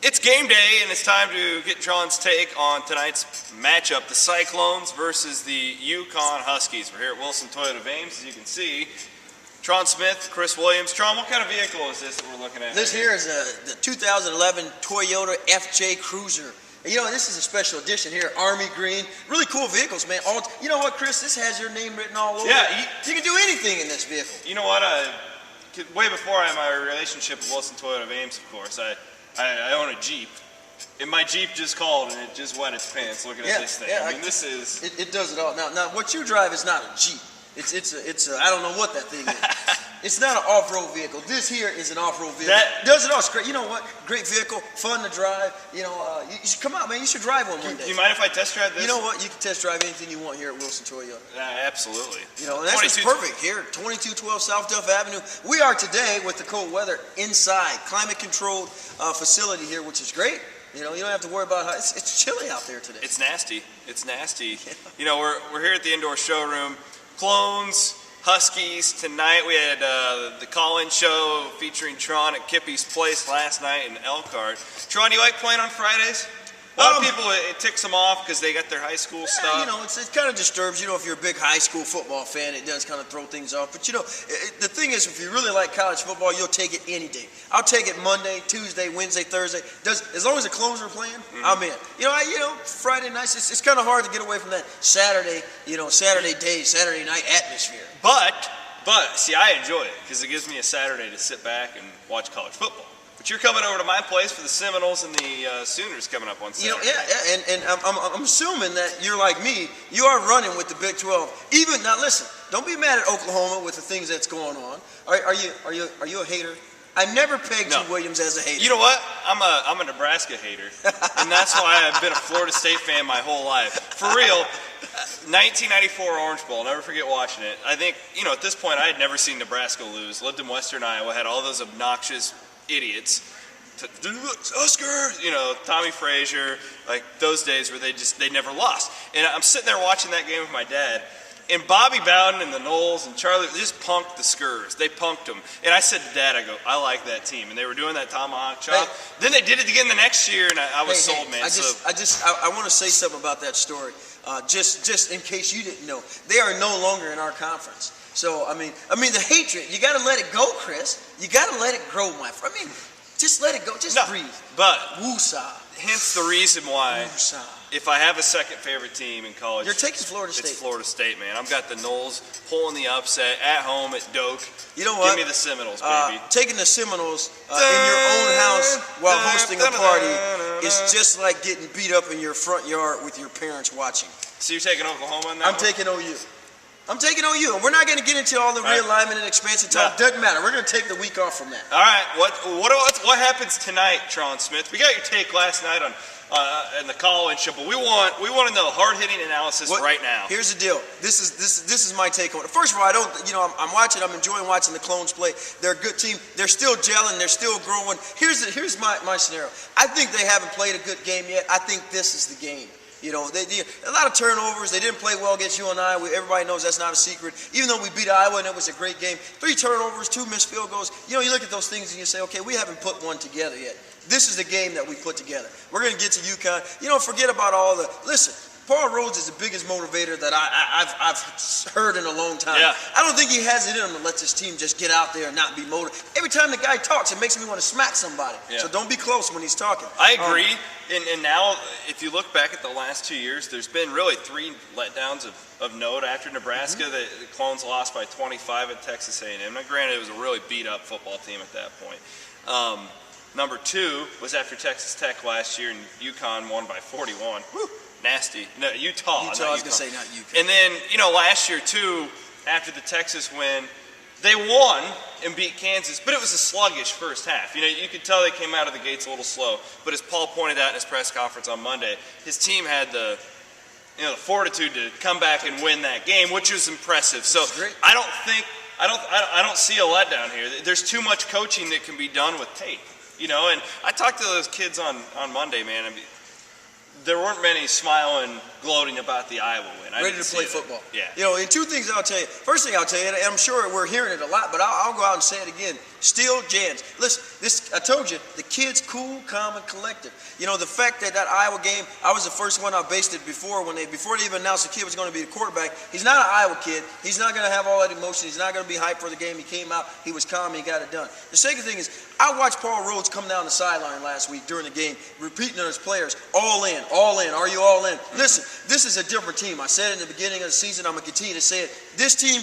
It's game day, and it's time to get Tron's take on tonight's matchup, the Cyclones versus the UConn Huskies. We're here at Wilson Toyota of Ames, as you can see. Tron Smith, Chris Williams. Tron, what kind of vehicle is this that we're looking at? This here is the 2011 Toyota FJ Cruiser. And you know, this is a special edition here, Army Green. Really cool vehicles, man. You know what, Chris? This has your name written all over. Yeah. You can do anything in this vehicle. You know what? Way before I had my relationship with Wilson Toyota of Ames, of course, I own a Jeep. And my Jeep just called and it just wet its pants looking at this thing. I mean, this is... It does it all. Now, what you drive is not a Jeep. It's a I don't know what that thing is. It's not an off-road vehicle. This here is an off-road vehicle. That does it all. It's great. You know what? Great vehicle, fun to drive. You know, you should come out, man. You should drive one day. Do you mind if I test drive this? You know what? You can test drive anything you want here at Wilson Toyota. Absolutely. You know, and that's just perfect here, 2212 South Duff Avenue. We are today with the cold weather inside, climate-controlled facility here, which is great. You know, you don't have to worry about how it's chilly out there today. It's nasty. It's nasty. Yeah. You know, we're here at the indoor showroom. Clones, Huskies. Tonight we had the call-in show featuring Tron at Kippy's place last night in Elkhart. Tron, you like playing on Fridays? A lot of people, it ticks them off because they got their high school stuff. You know, it kind of disturbs, you know, if you're a big high school football fan, it does kind of throw things off. But, you know, the thing is, if you really like college football, you'll take it any day. I'll take it Monday, Tuesday, Wednesday, Thursday. As long as the Clones are playing, I'm in. You know, Friday nights, it's kind of hard to get away from that Saturday night atmosphere. But, see, I enjoy it because it gives me a Saturday to sit back and watch college football. But you're coming over to my place for the Seminoles and the Sooners coming up on Saturday. You know, and I'm assuming that you're like me. You are running with the Big 12. Even now, listen. Don't be mad at Oklahoma with the things that's going on. Are you a hater? I never pegged you, Williams, as a hater. You know what? I'm a Nebraska hater, and that's why I've been a Florida State fan my whole life. For real. 1994 Orange Bowl, never forget watching it. I think, you know, at this point I had never seen Nebraska lose. Lived in Western Iowa, had all those obnoxious idiots. Huskers, you know, Tommy Frazier, like those days where they never lost. And I'm sitting there watching that game with my dad, and Bobby Bowden and the Knowles and Charlie just punked the Skurs. They punked them. And I said to Dad, I go, I like that team. And they were doing that tomahawk chop. Then they did it again the next year, and I was sold, man. I want to say something about that story. Just in case you didn't know, they are no longer in our conference. So I mean the hatred, you got to let it go, Chris. You got to let it grow, my friend. I mean, just let it go. Just breathe. But woosah. Hence the reason why, if I have a second favorite team in college, you're taking Florida State. It's Florida State, man. I've got the Knowles pulling the upset at home at Doak. You know what? Give me the Seminoles, baby. Taking the Seminoles in your own house while hosting a party is just like getting beat up in your front yard with your parents watching. So you're taking Oklahoma in that I'm taking OU. I'm taking OU, and we're not going to get into all the realignment and expansion talk. Doesn't matter. We're going to take the week off from that. All right. What happens tonight, Tron Smith? We got your take last night on in the call-in show, but we want to know hard-hitting analysis right now. Here's the deal. This is my take on it. First of all, I'm watching. I'm enjoying watching the Clones play. They're a good team. They're still gelling. They're still growing. Here's my scenario. I think they haven't played a good game yet. I think this is the game. You know, a lot of turnovers. They didn't play well against UNI. Everybody knows that's not a secret. Even though we beat Iowa and it was a great game, 3 turnovers, 2 missed field goals. You know, you look at those things and you say, okay, we haven't put one together yet. This is the game that we put together. We're going to get to UConn. You know, forget about all the – listen, Paul Rhodes is the biggest motivator that I've heard in a long time. Yeah. I don't think he has it in him to let this team just get out there and not be motivated. Every time the guy talks, it makes me want to smack somebody. Yeah. So don't be close when he's talking. I agree. And now, if you look back at the last 2 years, there's been really 3 letdowns of note after Nebraska. The Clones lost by 25 at Texas A&M. Now, granted, it was a really beat-up football team at that point. Number 2 was after Texas Tech last year, and UConn won by 41. Whew. Nasty. No, Utah. I was going to say not UConn. And then, you know, last year, too, after the Texas win, they won and beat Kansas, but it was a sluggish first half. You know, you could tell they came out of the gates a little slow. But as Paul pointed out in his press conference on Monday, his team had the fortitude to come back and win that game, which was impressive. So I don't see a letdown here. There's too much coaching that can be done with tape. You know, and I talked to those kids on Monday, man. I mean, there weren't many smiling, gloating about the Iowa win. Ready to play football. Yeah. You know, and 2 things I'll tell you. First thing I'll tell you, and I'm sure we're hearing it a lot, but I'll go out and say it again. Steele Jans. Listen, I told you, the kid's cool, calm, and collective. You know, the fact that Iowa game, I was the first one I based it before they even announced the kid was going to be the quarterback. He's not an Iowa kid. He's not going to have all that emotion. He's not going to be hyped for the game. He came out, he was calm, he got it done. The second thing is, I watched Paul Rhodes come down the sideline last week during the game, repeating to his players, all in, are you all in? Listen, this is a different team. I said it in the beginning of the season, I'm going to continue to say it. This team,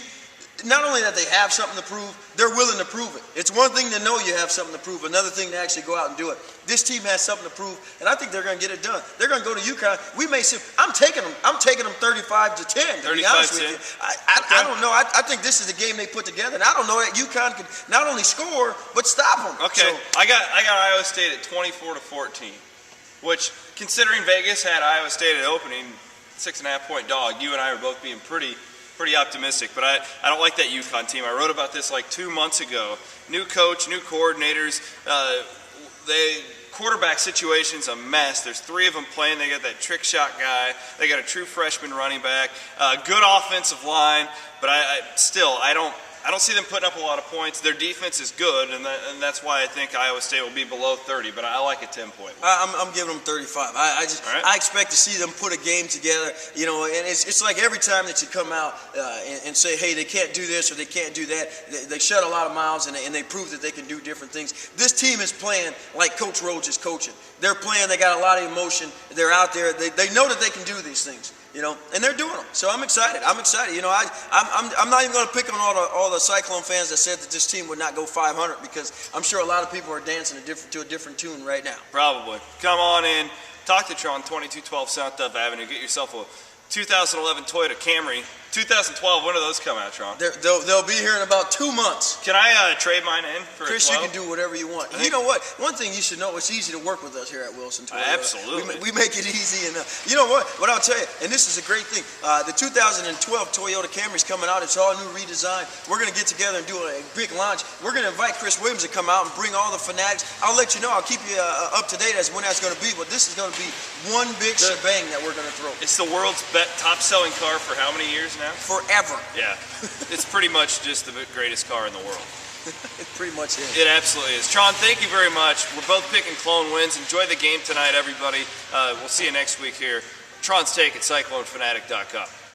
not only that they have something to prove, they're willing to prove it. It's one thing to know you have something to prove, another thing to actually go out and do it. This team has something to prove, and I think they're going to get it done. They're going to go to UConn. We may see. I'm taking them 35-10. To be honest with you, I don't know. I think this is the game they put together, and I don't know that UConn can not only score but stop them. Okay, so, I got Iowa State at 24-14, which, considering Vegas had Iowa State at opening 6.5-point dog, you and I are both being pretty optimistic, but I don't like that UConn team. I wrote about this like 2 months ago. New coach, new coordinators. Quarterback situation's a mess. There's 3 of them playing. They got that trick shot guy. They got a true freshman running back. Good offensive line, but I don't see them putting up a lot of points. Their defense is good, and that's why I think Iowa State will be below 30, but I like a 10-point. I'm giving them 35. I expect to see them put a game together, you know, and it's like every time that you come out and say, hey, they can't do this or they can't do that, they shut a lot of mouths and they prove that they can do different things. This team is playing like Coach Rhodes is coaching. They're playing, they got a lot of emotion, they're out there, they know that they can do these things. You know, and they're doing them. So I'm excited. You know, I'm not even going to pick on all the Cyclone fans that said that this team would not go 500, because I'm sure a lot of people are dancing to a different tune right now. Probably. Come on in. Talk to Tron, 2212 South Dove Avenue. Get yourself a 2011 Toyota Camry. 2012, when do those come out, Tron? They'll be here in about 2 months. Can I trade mine in for Chris, a 12? you can do whatever you want. You know what? One thing you should know, it's easy to work with us here at Wilson Toyota. Absolutely. We make it easy. And you know what? What I'll tell you, and this is a great thing, the 2012 Toyota Camry's coming out. It's all new redesign. We're going to get together and do a big launch. We're going to invite Chris Williams to come out and bring all the fanatics. I'll let you know. I'll keep you up to date as when that's going to be. But this is going to be one big shebang that we're going to throw. It's the world's top-selling car for how many years now? Forever. Yeah, it's pretty much just the greatest car in the world. It pretty much is. It absolutely is. Tron, thank you very much. We're both picking Clone wins. Enjoy the game tonight, everybody. We'll see you next week here. Tron's Take at CycloneFanatic.com.